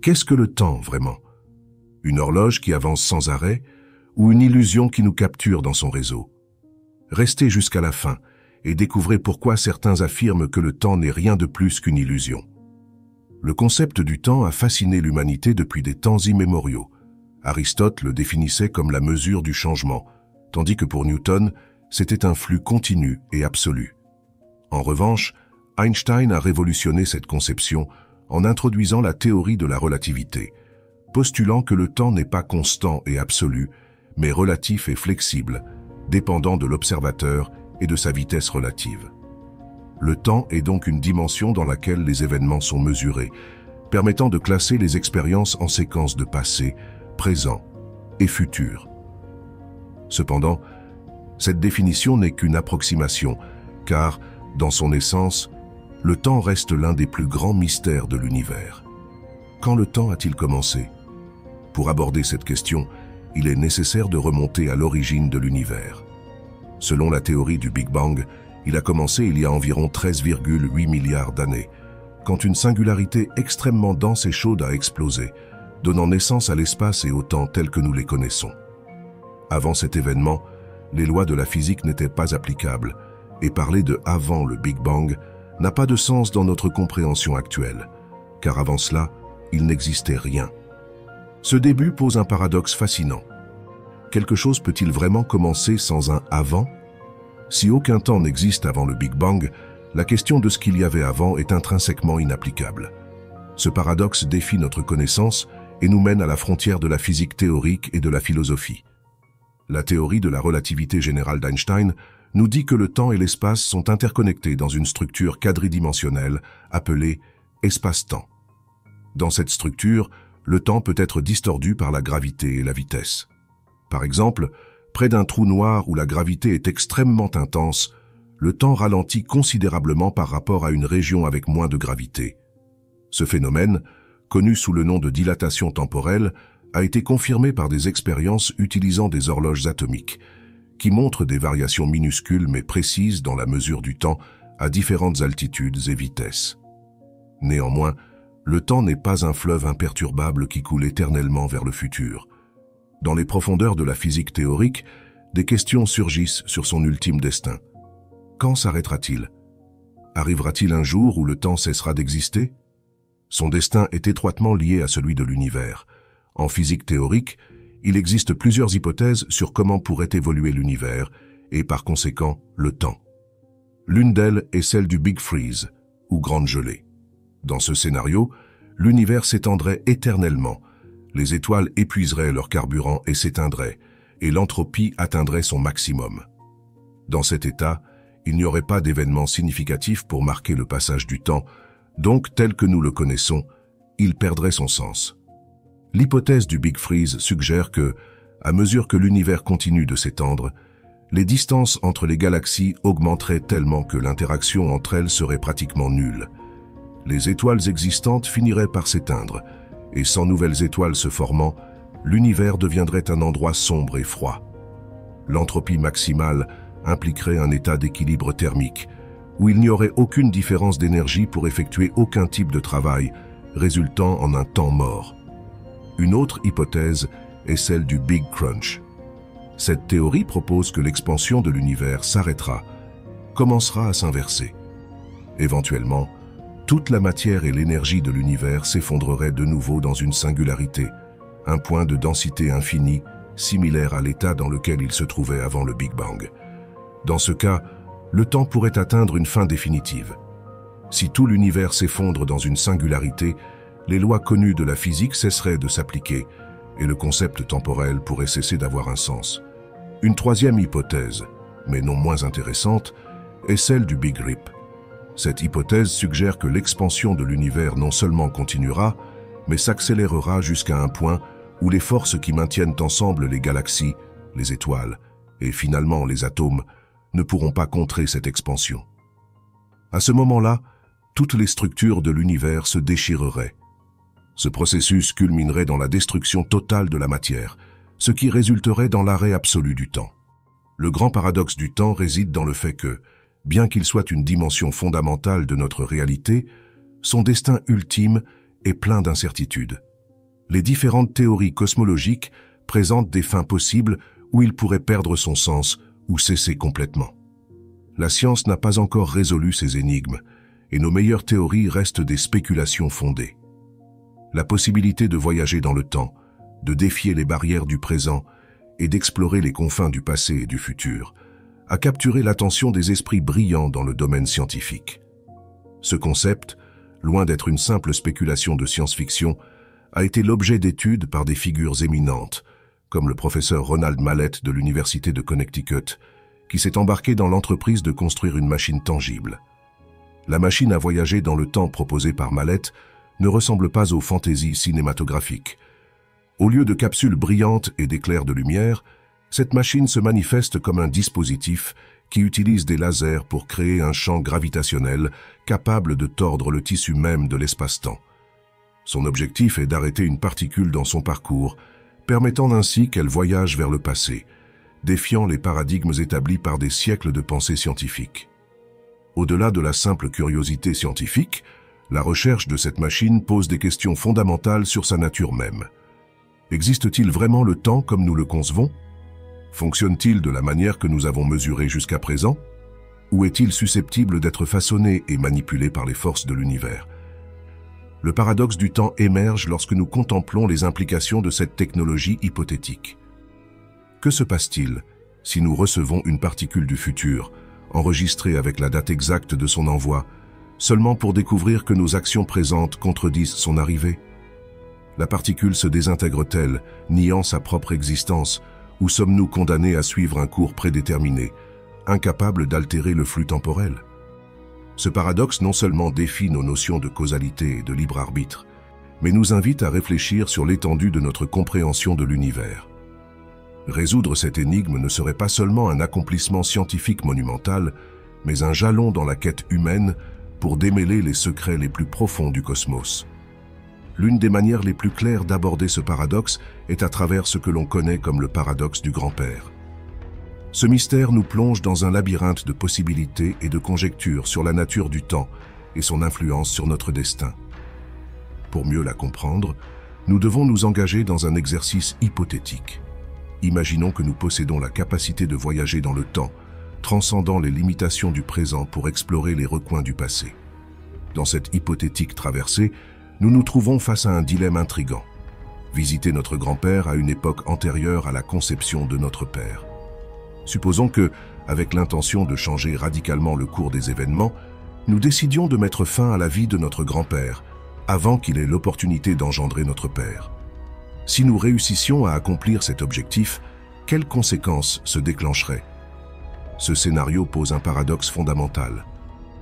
qu'est-ce que le temps, vraiment? Une horloge qui avance sans arrêt ou une illusion qui nous capture dans son réseau? Restez jusqu'à la fin et découvrez pourquoi certains affirment que le temps n'est rien de plus qu'une illusion. Le concept du temps a fasciné l'humanité depuis des temps immémoriaux. Aristote le définissait comme la mesure du changement, tandis que pour Newton, c'était un flux continu et absolu. En revanche, Einstein a révolutionné cette conception en introduisant la théorie de la relativité, postulant que le temps n'est pas constant et absolu, mais relatif et flexible, dépendant de l'observateur et de sa vitesse relative. Le temps est donc une dimension dans laquelle les événements sont mesurés, permettant de classer les expériences en séquences de passé, présent et futur. Cependant, cette définition n'est qu'une approximation, car, dans son essence, le temps reste l'un des plus grands mystères de l'univers. Quand le temps a-t-il commencé? Pour aborder cette question, il est nécessaire de remonter à l'origine de l'univers. Selon la théorie du Big Bang, il a commencé il y a environ 13,8 milliards d'années, quand une singularité extrêmement dense et chaude a explosé, donnant naissance à l'espace et au temps tels que nous les connaissons. Avant cet événement, les lois de la physique n'étaient pas applicables, et parler de « avant le Big Bang » n'a pas de sens dans notre compréhension actuelle, car avant cela, il n'existait rien. Ce début pose un paradoxe fascinant. Quelque chose peut-il vraiment commencer sans un « avant » ? Si aucun temps n'existe avant le Big Bang, la question de ce qu'il y avait avant est intrinsèquement inapplicable. Ce paradoxe défie notre connaissance et nous mène à la frontière de la physique théorique et de la philosophie. La théorie de la relativité générale d'Einstein nous dit que le temps et l'espace sont interconnectés dans une structure quadridimensionnelle appelée espace-temps. Dans cette structure, le temps peut être distordu par la gravité et la vitesse. Par exemple, près d'un trou noir où la gravité est extrêmement intense, le temps ralentit considérablement par rapport à une région avec moins de gravité. Ce phénomène, connu sous le nom de dilatation temporelle, a été confirmé par des expériences utilisant des horloges atomiques, qui montrent des variations minuscules mais précises dans la mesure du temps à différentes altitudes et vitesses. Néanmoins, le temps n'est pas un fleuve imperturbable qui coule éternellement vers le futur. Dans les profondeurs de la physique théorique, des questions surgissent sur son ultime destin. Quand s'arrêtera-t-il? Arrivera-t-il un jour où le temps cessera d'exister? Son destin est étroitement lié à celui de l'univers. En physique théorique, il existe plusieurs hypothèses sur comment pourrait évoluer l'univers et, par conséquent, le temps. L'une d'elles est celle du Big Freeze, ou grande gelée. Dans ce scénario, l'univers s'étendrait éternellement, les étoiles épuiseraient leur carburant et s'éteindraient, et l'entropie atteindrait son maximum. Dans cet état, il n'y aurait pas d'événement significatif pour marquer le passage du temps, donc tel que nous le connaissons, il perdrait son sens. L'hypothèse du Big Freeze suggère que, à mesure que l'univers continue de s'étendre, les distances entre les galaxies augmenteraient tellement que l'interaction entre elles serait pratiquement nulle. Les étoiles existantes finiraient par s'éteindre, et sans nouvelles étoiles se formant, l'univers deviendrait un endroit sombre et froid. L'entropie maximale impliquerait un état d'équilibre thermique, où il n'y aurait aucune différence d'énergie pour effectuer aucun type de travail, résultant en un temps mort. Une autre hypothèse est celle du Big Crunch. Cette théorie propose que l'expansion de l'univers s'arrêtera, commencera à s'inverser. Éventuellement, toute la matière et l'énergie de l'univers s'effondreraient de nouveau dans une singularité, un point de densité infinie, similaire à l'état dans lequel il se trouvait avant le Big Bang. Dans ce cas, le temps pourrait atteindre une fin définitive. Si tout l'univers s'effondre dans une singularité, les lois connues de la physique cesseraient de s'appliquer et le concept temporel pourrait cesser d'avoir un sens. Une troisième hypothèse, mais non moins intéressante, est celle du Big Rip. Cette hypothèse suggère que l'expansion de l'univers non seulement continuera, mais s'accélérera jusqu'à un point où les forces qui maintiennent ensemble les galaxies, les étoiles et finalement les atomes ne pourront pas contrer cette expansion. À ce moment-là, toutes les structures de l'univers se déchireraient. Ce processus culminerait dans la destruction totale de la matière, ce qui résulterait dans l'arrêt absolu du temps. Le grand paradoxe du temps réside dans le fait que, bien qu'il soit une dimension fondamentale de notre réalité, son destin ultime est plein d'incertitudes. Les différentes théories cosmologiques présentent des fins possibles où il pourrait perdre son sens ou cesser complètement. La science n'a pas encore résolu ces énigmes, et nos meilleures théories restent des spéculations fondées. La possibilité de voyager dans le temps, de défier les barrières du présent et d'explorer les confins du passé et du futur, a capturé l'attention des esprits brillants dans le domaine scientifique. Ce concept, loin d'être une simple spéculation de science-fiction, a été l'objet d'études par des figures éminentes, comme le professeur Ronald Mallett de l'Université de Connecticut, qui s'est embarqué dans l'entreprise de construire une machine tangible. La machine à voyager dans le temps proposée par Mallett ne ressemble pas aux fantaisies cinématographiques. Au lieu de capsules brillantes et d'éclairs de lumière, cette machine se manifeste comme un dispositif qui utilise des lasers pour créer un champ gravitationnel capable de tordre le tissu même de l'espace-temps. Son objectif est d'arrêter une particule dans son parcours, permettant ainsi qu'elle voyage vers le passé, défiant les paradigmes établis par des siècles de pensée scientifique. Au-delà de la simple curiosité scientifique, la recherche de cette machine pose des questions fondamentales sur sa nature même. Existe-t-il vraiment le temps comme nous le concevons? Fonctionne-t-il de la manière que nous avons mesurée jusqu'à présent? Ou est-il susceptible d'être façonné et manipulé par les forces de l'univers? Le paradoxe du temps émerge lorsque nous contemplons les implications de cette technologie hypothétique. Que se passe-t-il si nous recevons une particule du futur, enregistrée avec la date exacte de son envoi, seulement pour découvrir que nos actions présentes contredisent son arrivée? La particule se désintègre-t-elle, niant sa propre existence, ou sommes-nous condamnés à suivre un cours prédéterminé, incapables d'altérer le flux temporel? Ce paradoxe non seulement défie nos notions de causalité et de libre arbitre, mais nous invite à réfléchir sur l'étendue de notre compréhension de l'univers. Résoudre cette énigme ne serait pas seulement un accomplissement scientifique monumental, mais un jalon dans la quête humaine pour démêler les secrets les plus profonds du cosmos. L'une des manières les plus claires d'aborder ce paradoxe est à travers ce que l'on connaît comme le paradoxe du grand-père. Ce mystère nous plonge dans un labyrinthe de possibilités et de conjectures sur la nature du temps et son influence sur notre destin. Pour mieux la comprendre, nous devons nous engager dans un exercice hypothétique. Imaginons que nous possédons la capacité de voyager dans le temps, transcendant les limitations du présent pour explorer les recoins du passé. Dans cette hypothétique traversée, nous nous trouvons face à un dilemme intrigant. Visiter notre grand-père à une époque antérieure à la conception de notre père. Supposons que, avec l'intention de changer radicalement le cours des événements, nous décidions de mettre fin à la vie de notre grand-père, avant qu'il ait l'opportunité d'engendrer notre père. Si nous réussissions à accomplir cet objectif, quelles conséquences se déclencheraient? Ce scénario pose un paradoxe fondamental.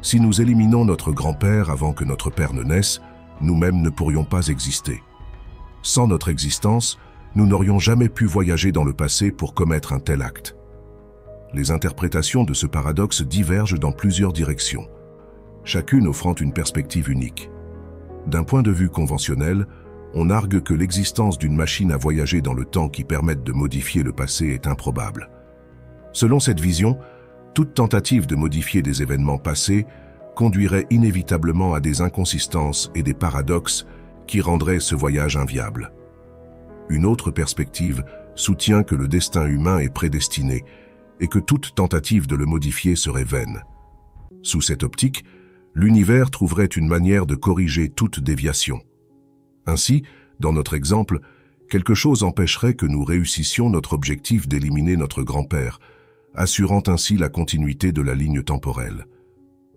Si nous éliminons notre grand-père avant que notre père ne naisse, nous-mêmes ne pourrions pas exister. Sans notre existence, nous n'aurions jamais pu voyager dans le passé pour commettre un tel acte. Les interprétations de ce paradoxe divergent dans plusieurs directions, chacune offrant une perspective unique. D'un point de vue conventionnel, on argue que l'existence d'une machine à voyager dans le temps qui permette de modifier le passé est improbable. Selon cette vision, toute tentative de modifier des événements passés conduirait inévitablement à des inconsistances et des paradoxes qui rendraient ce voyage inviable. Une autre perspective soutient que le destin humain est prédestiné et que toute tentative de le modifier serait vaine. Sous cette optique, l'univers trouverait une manière de corriger toute déviation. Ainsi, dans notre exemple, quelque chose empêcherait que nous réussissions notre objectif d'éliminer notre grand-père, assurant ainsi la continuité de la ligne temporelle.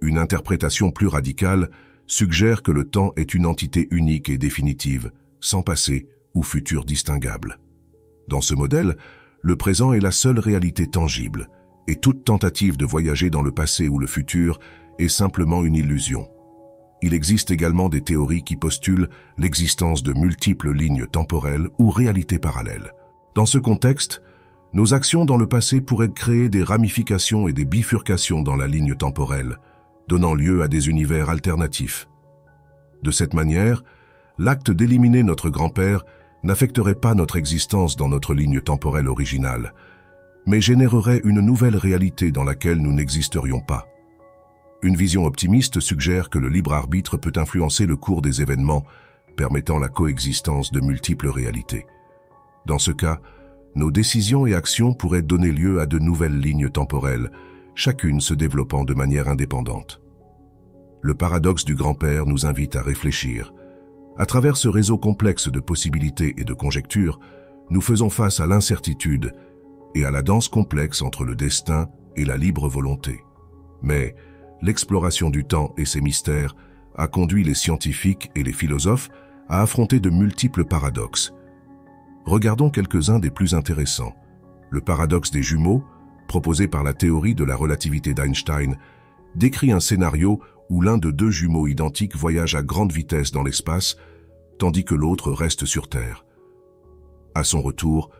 Une interprétation plus radicale suggère que le temps est une entité unique et définitive, sans passé ou futur distinguable. Dans ce modèle, le présent est la seule réalité tangible, et toute tentative de voyager dans le passé ou le futur est simplement une illusion. Il existe également des théories qui postulent l'existence de multiples lignes temporelles ou réalités parallèles. Dans ce contexte, nos actions dans le passé pourraient créer des ramifications et des bifurcations dans la ligne temporelle, donnant lieu à des univers alternatifs. De cette manière, l'acte d'éliminer notre grand-père n'affecterait pas notre existence dans notre ligne temporelle originale, mais générerait une nouvelle réalité dans laquelle nous n'existerions pas. Une vision optimiste suggère que le libre arbitre peut influencer le cours des événements, permettant la coexistence de multiples réalités. Dans ce cas, nos décisions et actions pourraient donner lieu à de nouvelles lignes temporelles, chacune se développant de manière indépendante. Le paradoxe du grand-père nous invite à réfléchir. À travers ce réseau complexe de possibilités et de conjectures, nous faisons face à l'incertitude et à la danse complexe entre le destin et la libre volonté. Mais l'exploration du temps et ses mystères a conduit les scientifiques et les philosophes à affronter de multiples paradoxes. Regardons quelques-uns des plus intéressants. Le paradoxe des jumeaux, proposé par la théorie de la relativité d'Einstein, décrit un scénario où l'un de deux jumeaux identiques voyage à grande vitesse dans l'espace, tandis que l'autre reste sur Terre. À son retour,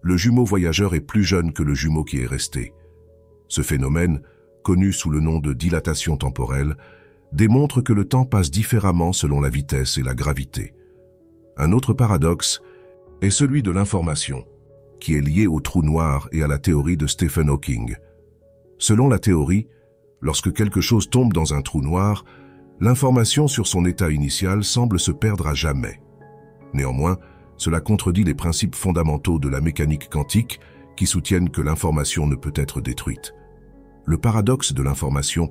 le jumeau voyageur est plus jeune que le jumeau qui est resté. Ce phénomène, connu sous le nom de dilatation temporelle, démontre que le temps passe différemment selon la vitesse et la gravité. Un autre paradoxe est celui de l'information, qui est lié au trou noir et à la théorie de Stephen Hawking. Selon la théorie, lorsque quelque chose tombe dans un trou noir, l'information sur son état initial semble se perdre à jamais. Néanmoins, cela contredit les principes fondamentaux de la mécanique quantique qui soutiennent que l'information ne peut être détruite. Le paradoxe de l'information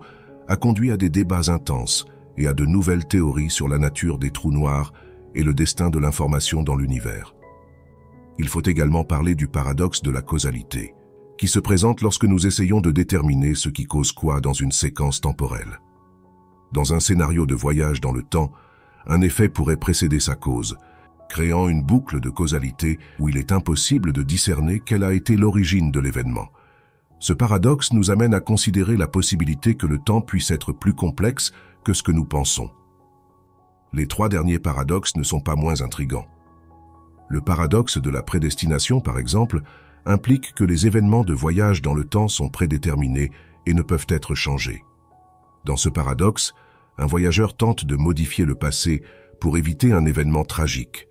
a conduit à des débats intenses et à de nouvelles théories sur la nature des trous noirs et le destin de l'information dans l'univers. Il faut également parler du paradoxe de la causalité, qui se présente lorsque nous essayons de déterminer ce qui cause quoi dans une séquence temporelle. Dans un scénario de voyage dans le temps, un effet pourrait précéder sa cause, créant une boucle de causalité où il est impossible de discerner quelle a été l'origine de l'événement. Ce paradoxe nous amène à considérer la possibilité que le temps puisse être plus complexe que ce que nous pensons. Les trois derniers paradoxes ne sont pas moins intrigants. Le paradoxe de la prédestination, par exemple, implique que les événements de voyage dans le temps sont prédéterminés et ne peuvent être changés. Dans ce paradoxe, un voyageur tente de modifier le passé pour éviter un événement tragique.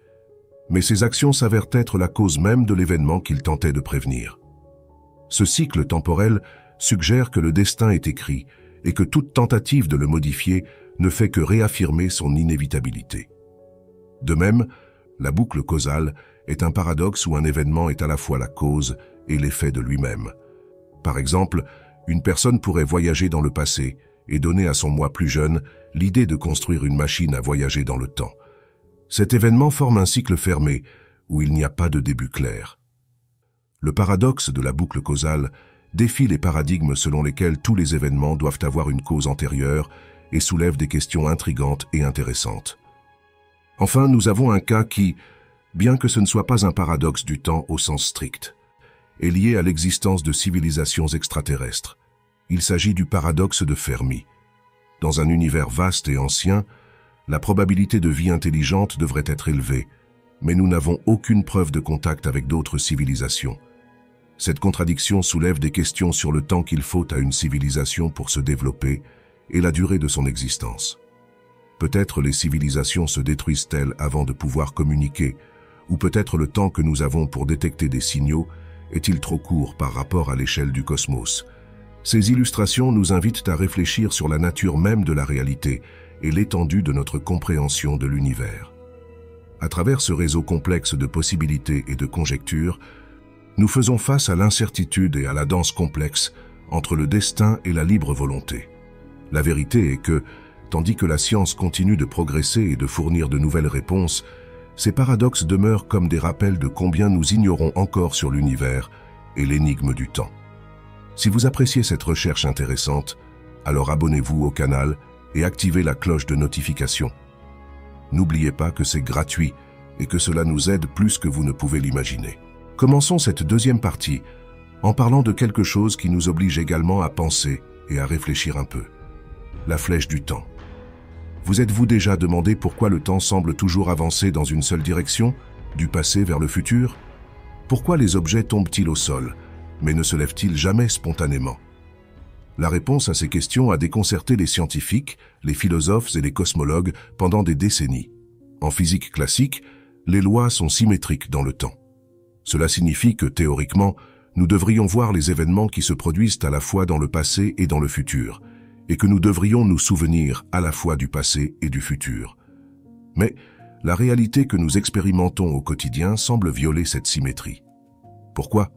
Mais ses actions s'avèrent être la cause même de l'événement qu'il tentait de prévenir. Ce cycle temporel suggère que le destin est écrit et que toute tentative de le modifier ne fait que réaffirmer son inévitabilité. De même, la boucle causale est un paradoxe où un événement est à la fois la cause et l'effet de lui-même. Par exemple, une personne pourrait voyager dans le passé et donner à son moi plus jeune l'idée de construire une machine à voyager dans le temps. Cet événement forme un cycle fermé où il n'y a pas de début clair. Le paradoxe de la boucle causale défie les paradigmes selon lesquels tous les événements doivent avoir une cause antérieure et soulève des questions intrigantes et intéressantes. Enfin, nous avons un cas qui, bien que ce ne soit pas un paradoxe du temps au sens strict, est lié à l'existence de civilisations extraterrestres. Il s'agit du paradoxe de Fermi. Dans un univers vaste et ancien, la probabilité de vie intelligente devrait être élevée, mais nous n'avons aucune preuve de contact avec d'autres civilisations. Cette contradiction soulève des questions sur le temps qu'il faut à une civilisation pour se développer et la durée de son existence. Peut-être les civilisations se détruisent-elles avant de pouvoir communiquer, ou peut-être le temps que nous avons pour détecter des signaux est-il trop court par rapport à l'échelle du cosmos. Ces illustrations nous invitent à réfléchir sur la nature même de la réalité et l'étendue de notre compréhension de l'univers. À travers ce réseau complexe de possibilités et de conjectures, nous faisons face à l'incertitude et à la danse complexe entre le destin et la libre volonté. La vérité est que, tandis que la science continue de progresser et de fournir de nouvelles réponses, ces paradoxes demeurent comme des rappels de combien nous ignorons encore sur l'univers et l'énigme du temps. Si vous appréciez cette recherche intéressante, alors abonnez-vous au canal et activez la cloche de notification. N'oubliez pas que c'est gratuit et que cela nous aide plus que vous ne pouvez l'imaginer. Commençons cette deuxième partie en parlant de quelque chose qui nous oblige également à penser et à réfléchir un peu. La flèche du temps. Vous êtes-vous déjà demandé pourquoi le temps semble toujours avancer dans une seule direction, du passé vers le futur? Pourquoi les objets tombent-ils au sol, mais ne se lèvent-ils jamais spontanément? La réponse à ces questions a déconcerté les scientifiques, les philosophes et les cosmologues pendant des décennies. En physique classique, les lois sont symétriques dans le temps. Cela signifie que, théoriquement, nous devrions voir les événements qui se produisent à la fois dans le passé et dans le futur, et que nous devrions nous souvenir à la fois du passé et du futur. Mais la réalité que nous expérimentons au quotidien semble violer cette symétrie. Pourquoi?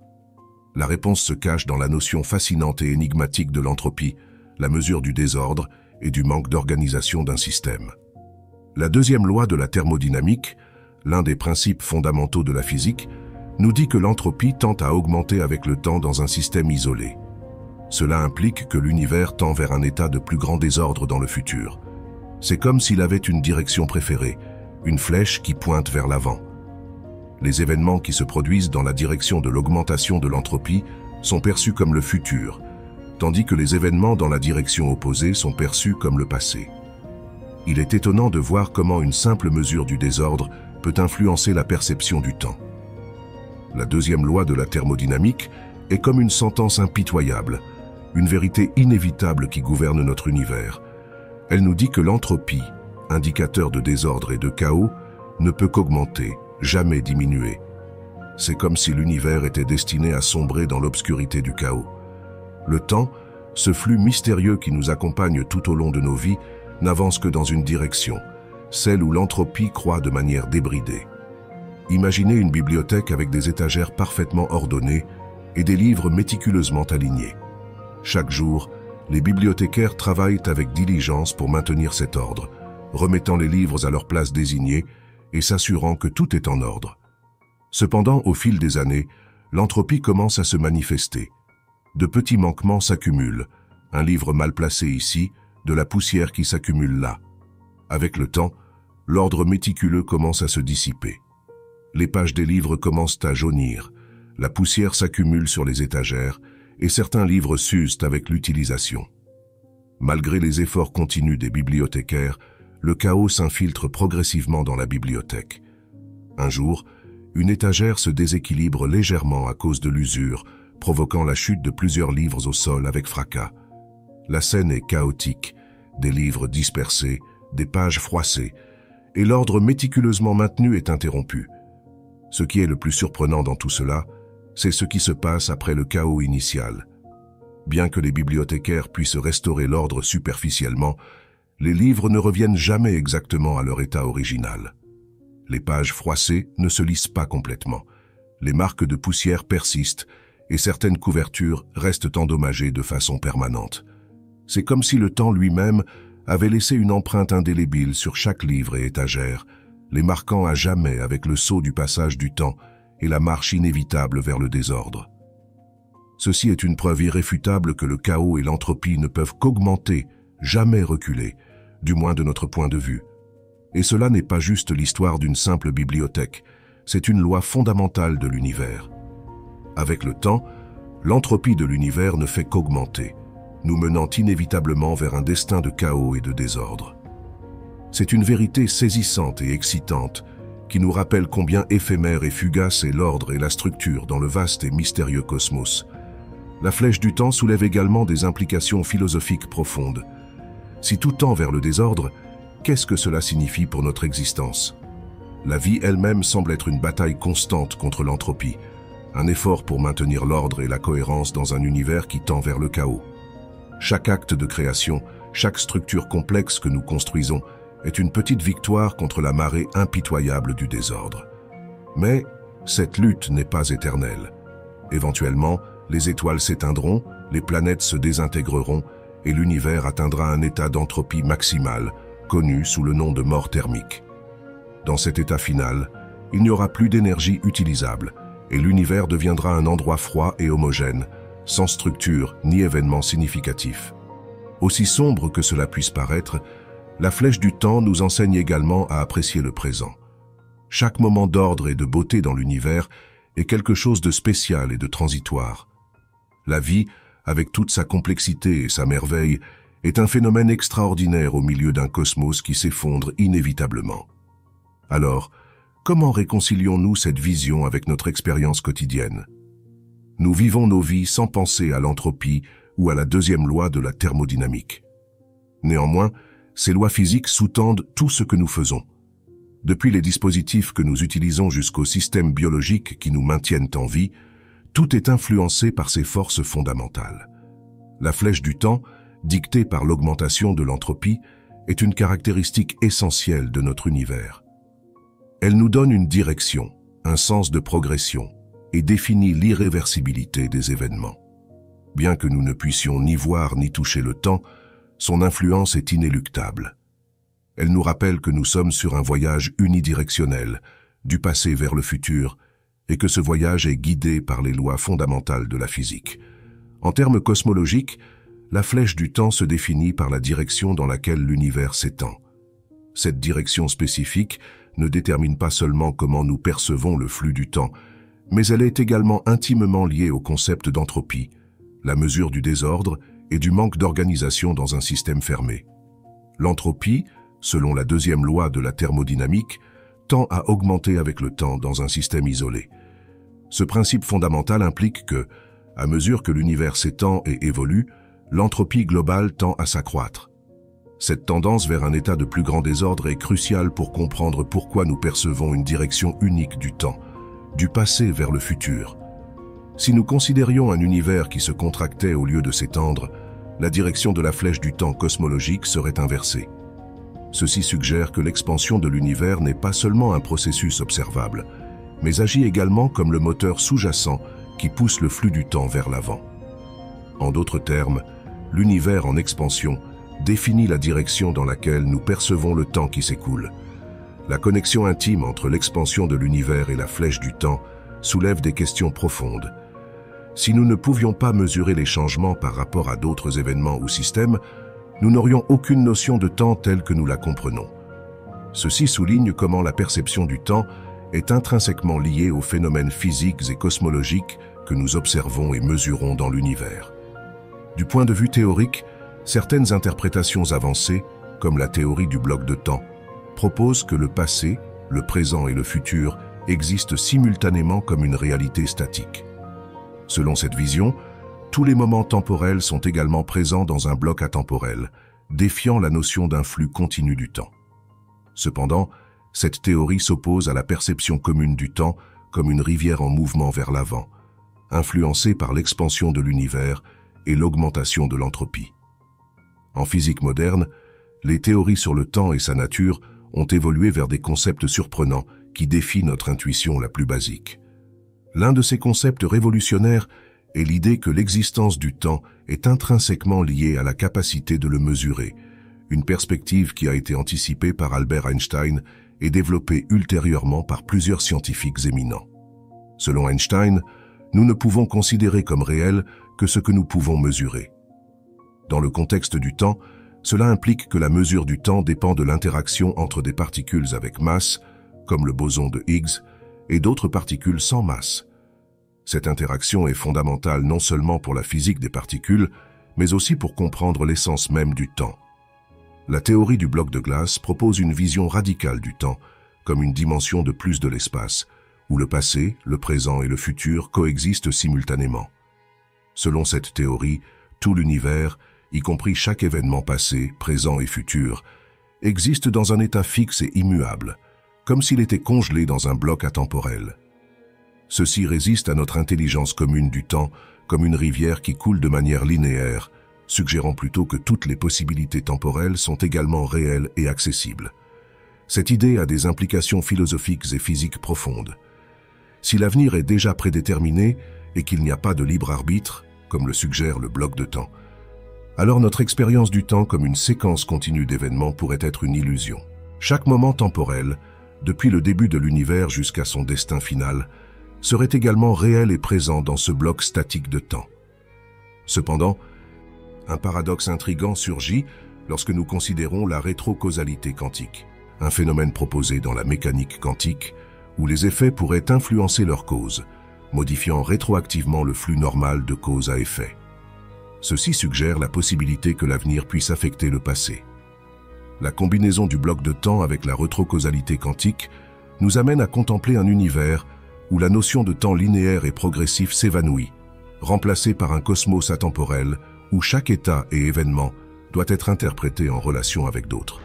La réponse se cache dans la notion fascinante et énigmatique de l'entropie, la mesure du désordre et du manque d'organisation d'un système. La deuxième loi de la thermodynamique, l'un des principes fondamentaux de la physique, nous dit que l'entropie tend à augmenter avec le temps dans un système isolé. Cela implique que l'univers tend vers un état de plus grand désordre dans le futur. C'est comme s'il avait une direction préférée, une flèche qui pointe vers l'avant. Les événements qui se produisent dans la direction de l'augmentation de l'entropie sont perçus comme le futur, tandis que les événements dans la direction opposée sont perçus comme le passé. Il est étonnant de voir comment une simple mesure du désordre peut influencer la perception du temps. La deuxième loi de la thermodynamique est comme une sentence impitoyable, une vérité inévitable qui gouverne notre univers. Elle nous dit que l'entropie, indicateur de désordre et de chaos, ne peut qu'augmenter, jamais diminuer. C'est comme si l'univers était destiné à sombrer dans l'obscurité du chaos. Le temps, ce flux mystérieux qui nous accompagne tout au long de nos vies, n'avance que dans une direction, celle où l'entropie croît de manière débridée. Imaginez une bibliothèque avec des étagères parfaitement ordonnées et des livres méticuleusement alignés. Chaque jour, les bibliothécaires travaillent avec diligence pour maintenir cet ordre, remettant les livres à leur place désignée et s'assurant que tout est en ordre. Cependant, au fil des années, l'entropie commence à se manifester. De petits manquements s'accumulent, un livre mal placé ici, de la poussière qui s'accumule là. Avec le temps, l'ordre méticuleux commence à se dissiper. Les pages des livres commencent à jaunir, la poussière s'accumule sur les étagères et certains livres s'usent avec l'utilisation. Malgré les efforts continus des bibliothécaires, le chaos s'infiltre progressivement dans la bibliothèque. Un jour, une étagère se déséquilibre légèrement à cause de l'usure, provoquant la chute de plusieurs livres au sol avec fracas. La scène est chaotique, des livres dispersés, des pages froissées, et l'ordre méticuleusement maintenu est interrompu. Ce qui est le plus surprenant dans tout cela, c'est ce qui se passe après le chaos initial. Bien que les bibliothécaires puissent restaurer l'ordre superficiellement, les livres ne reviennent jamais exactement à leur état original. Les pages froissées ne se lissent pas complètement. Les marques de poussière persistent et certaines couvertures restent endommagées de façon permanente. C'est comme si le temps lui-même avait laissé une empreinte indélébile sur chaque livre et étagère, les marquant à jamais avec le sceau du passage du temps et la marche inévitable vers le désordre. Ceci est une preuve irréfutable que le chaos et l'entropie ne peuvent qu'augmenter, jamais reculer, du moins de notre point de vue. Et cela n'est pas juste l'histoire d'une simple bibliothèque, c'est une loi fondamentale de l'univers. Avec le temps, l'entropie de l'univers ne fait qu'augmenter, nous menant inévitablement vers un destin de chaos et de désordre. C'est une vérité saisissante et excitante qui nous rappelle combien éphémère et fugace est l'ordre et la structure dans le vaste et mystérieux cosmos. La flèche du temps soulève également des implications philosophiques profondes. Si tout tend vers le désordre, qu'est-ce que cela signifie pour notre existence? La vie elle-même semble être une bataille constante contre l'entropie, un effort pour maintenir l'ordre et la cohérence dans un univers qui tend vers le chaos. Chaque acte de création, chaque structure complexe que nous construisons est une petite victoire contre la marée impitoyable du désordre. Mais cette lutte n'est pas éternelle. Éventuellement, les étoiles s'éteindront, les planètes se désintégreront et l'univers atteindra un état d'entropie maximale, connu sous le nom de mort thermique. Dans cet état final, il n'y aura plus d'énergie utilisable et l'univers deviendra un endroit froid et homogène, sans structure ni événement significatif. Aussi sombre que cela puisse paraître, la flèche du temps nous enseigne également à apprécier le présent. Chaque moment d'ordre et de beauté dans l'univers est quelque chose de spécial et de transitoire. La vie, avec toute sa complexité et sa merveille, est un phénomène extraordinaire au milieu d'un cosmos qui s'effondre inévitablement. Alors, comment réconcilions-nous cette vision avec notre expérience quotidienne? Nous vivons nos vies sans penser à l'entropie ou à la deuxième loi de la thermodynamique. Néanmoins, ces lois physiques sous-tendent tout ce que nous faisons. Depuis les dispositifs que nous utilisons jusqu'aux systèmes biologiques qui nous maintiennent en vie, tout est influencé par ces forces fondamentales. La flèche du temps, dictée par l'augmentation de l'entropie, est une caractéristique essentielle de notre univers. Elle nous donne une direction, un sens de progression, et définit l'irréversibilité des événements. Bien que nous ne puissions ni voir ni toucher le temps, son influence est inéluctable. Elle nous rappelle que nous sommes sur un voyage unidirectionnel, du passé vers le futur, et que ce voyage est guidé par les lois fondamentales de la physique. En termes cosmologiques, la flèche du temps se définit par la direction dans laquelle l'univers s'étend. Cette direction spécifique ne détermine pas seulement comment nous percevons le flux du temps, mais elle est également intimement liée au concept d'entropie, la mesure du désordre et du manque d'organisation dans un système fermé. L'entropie, selon la deuxième loi de la thermodynamique, tend à augmenter avec le temps dans un système isolé. Ce principe fondamental implique que, à mesure que l'univers s'étend et évolue, l'entropie globale tend à s'accroître. Cette tendance vers un état de plus grand désordre est cruciale pour comprendre pourquoi nous percevons une direction unique du temps, du passé vers le futur. Si nous considérions un univers qui se contractait au lieu de s'étendre, la direction de la flèche du temps cosmologique serait inversée. Ceci suggère que l'expansion de l'univers n'est pas seulement un processus observable, mais agit également comme le moteur sous-jacent qui pousse le flux du temps vers l'avant. En d'autres termes, l'univers en expansion définit la direction dans laquelle nous percevons le temps qui s'écoule. La connexion intime entre l'expansion de l'univers et la flèche du temps soulève des questions profondes. Si nous ne pouvions pas mesurer les changements par rapport à d'autres événements ou systèmes, nous n'aurions aucune notion de temps telle que nous la comprenons. Ceci souligne comment la perception du temps est intrinsèquement liée aux phénomènes physiques et cosmologiques que nous observons et mesurons dans l'univers. Du point de vue théorique, certaines interprétations avancées, comme la théorie du bloc de temps, proposent que le passé, le présent et le futur existent simultanément comme une réalité statique. Selon cette vision, tous les moments temporels sont également présents dans un bloc atemporel, défiant la notion d'un flux continu du temps. Cependant, cette théorie s'oppose à la perception commune du temps comme une rivière en mouvement vers l'avant, influencée par l'expansion de l'univers et l'augmentation de l'entropie. En physique moderne, les théories sur le temps et sa nature ont évolué vers des concepts surprenants qui défient notre intuition la plus basique. L'un de ces concepts révolutionnaires est l'idée que l'existence du temps est intrinsèquement liée à la capacité de le mesurer, une perspective qui a été anticipée par Albert Einstein et développée ultérieurement par plusieurs scientifiques éminents. Selon Einstein, nous ne pouvons considérer comme réel que ce que nous pouvons mesurer. Dans le contexte du temps, cela implique que la mesure du temps dépend de l'interaction entre des particules avec masse, comme le boson de Higgs, et d'autres particules sans masse. Cette interaction est fondamentale non seulement pour la physique des particules, mais aussi pour comprendre l'essence même du temps. La théorie du bloc de glace propose une vision radicale du temps, comme une dimension de plus de l'espace, où le passé, le présent et le futur coexistent simultanément. Selon cette théorie, tout l'univers, y compris chaque événement passé, présent et futur, existe dans un état fixe et immuable, comme s'il était congelé dans un bloc atemporel. Ceci résiste à notre intelligence commune du temps comme une rivière qui coule de manière linéaire, suggérant plutôt que toutes les possibilités temporelles sont également réelles et accessibles. Cette idée a des implications philosophiques et physiques profondes. Si l'avenir est déjà prédéterminé et qu'il n'y a pas de libre arbitre, comme le suggère le bloc de temps, alors notre expérience du temps comme une séquence continue d'événements pourrait être une illusion. Chaque moment temporel, depuis le début de l'univers jusqu'à son destin final, serait également réel et présent dans ce bloc statique de temps. Cependant, un paradoxe intrigant surgit lorsque nous considérons la rétrocausalité quantique, un phénomène proposé dans la mécanique quantique où les effets pourraient influencer leur cause, modifiant rétroactivement le flux normal de cause à effet. Ceci suggère la possibilité que l'avenir puisse affecter le passé. La combinaison du bloc de temps avec la rétrocausalité quantique nous amène à contempler un univers où la notion de temps linéaire et progressif s'évanouit, remplacée par un cosmos atemporel où chaque état et événement doit être interprété en relation avec d'autres.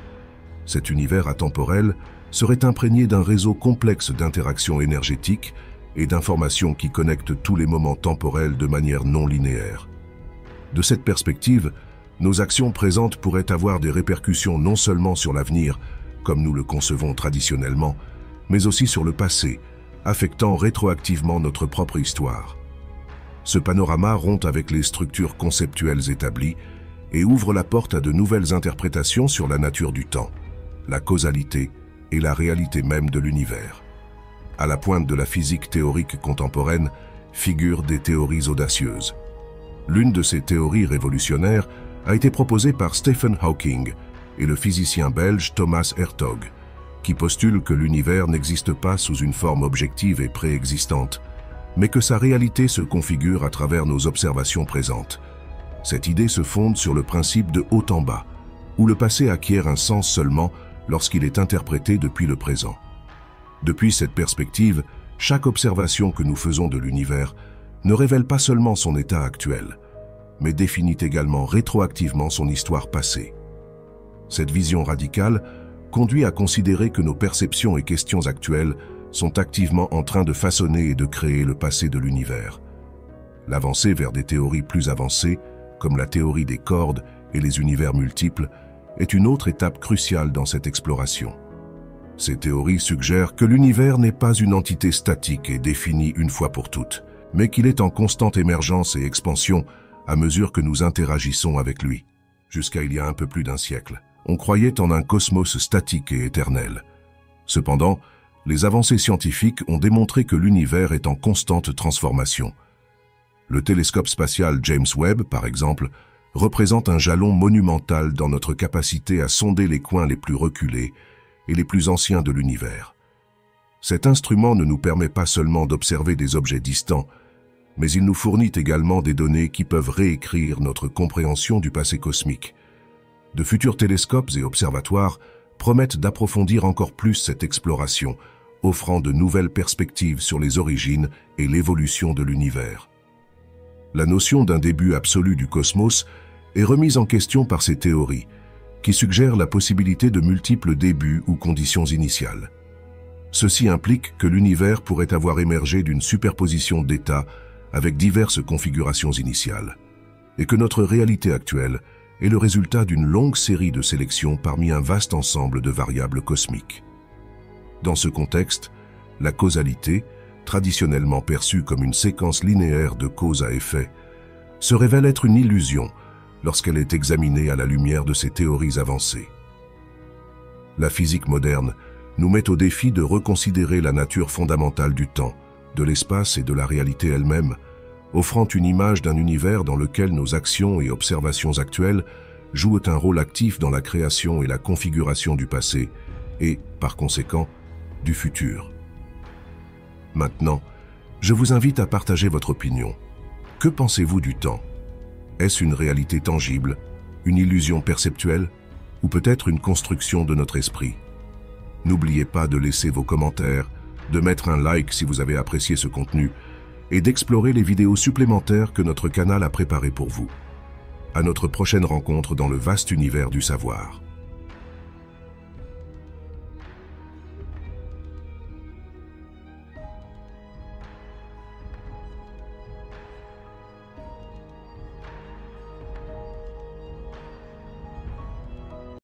Cet univers atemporel serait imprégné d'un réseau complexe d'interactions énergétiques et d'informations qui connectent tous les moments temporels de manière non linéaire. De cette perspective, nos actions présentes pourraient avoir des répercussions non seulement sur l'avenir, comme nous le concevons traditionnellement, mais aussi sur le passé, affectant rétroactivement notre propre histoire. Ce panorama rompt avec les structures conceptuelles établies et ouvre la porte à de nouvelles interprétations sur la nature du temps, la causalité et la réalité même de l'univers. À la pointe de la physique théorique contemporaine figurent des théories audacieuses. L'une de ces théories révolutionnaires a été proposée par Stephen Hawking et le physicien belge Thomas Hertog, qui postule que l'univers n'existe pas sous une forme objective et préexistante, mais que sa réalité se configure à travers nos observations présentes. Cette idée se fonde sur le principe de haut en bas, où le passé acquiert un sens seulement lorsqu'il est interprété depuis le présent. Depuis cette perspective, chaque observation que nous faisons de l'univers ne révèle pas seulement son état actuel, mais définit également rétroactivement son histoire passée. Cette vision radicale conduit à considérer que nos perceptions et questions actuelles sont activement en train de façonner et de créer le passé de l'univers. L'avancée vers des théories plus avancées, comme la théorie des cordes et les univers multiples, est une autre étape cruciale dans cette exploration. Ces théories suggèrent que l'univers n'est pas une entité statique et définie une fois pour toutes, mais qu'il est en constante émergence et expansion à mesure que nous interagissons avec lui. Jusqu'à il y a un peu plus d'un siècle, on croyait en un cosmos statique et éternel. Cependant, les avancées scientifiques ont démontré que l'univers est en constante transformation. Le télescope spatial James Webb, par exemple, représente un jalon monumental dans notre capacité à sonder les coins les plus reculés et les plus anciens de l'univers. Cet instrument ne nous permet pas seulement d'observer des objets distants, mais il nous fournit également des données qui peuvent réécrire notre compréhension du passé cosmique. De futurs télescopes et observatoires promettent d'approfondir encore plus cette exploration, offrant de nouvelles perspectives sur les origines et l'évolution de l'univers. La notion d'un début absolu du cosmos est remise en question par ces théories, qui suggèrent la possibilité de multiples débuts ou conditions initiales. Ceci implique que l'univers pourrait avoir émergé d'une superposition d'états avec diverses configurations initiales, et que notre réalité actuelle est le résultat d'une longue série de sélections parmi un vaste ensemble de variables cosmiques. Dans ce contexte, la causalité, traditionnellement perçue comme une séquence linéaire de cause à effet, se révèle être une illusion lorsqu'elle est examinée à la lumière de ces théories avancées. La physique moderne nous met au défi de reconsidérer la nature fondamentale du temps, de l'espace et de la réalité elle-même, offrant une image d'un univers dans lequel nos actions et observations actuelles jouent un rôle actif dans la création et la configuration du passé, et, par conséquent, du futur. Maintenant, je vous invite à partager votre opinion. Que pensez-vous du temps? Est-ce une réalité tangible, une illusion perceptuelle, ou peut-être une construction de notre esprit? N'oubliez pas de laisser vos commentaires, de mettre un like si vous avez apprécié ce contenu, et d'explorer les vidéos supplémentaires que notre canal a préparées pour vous. À notre prochaine rencontre dans le vaste univers du savoir.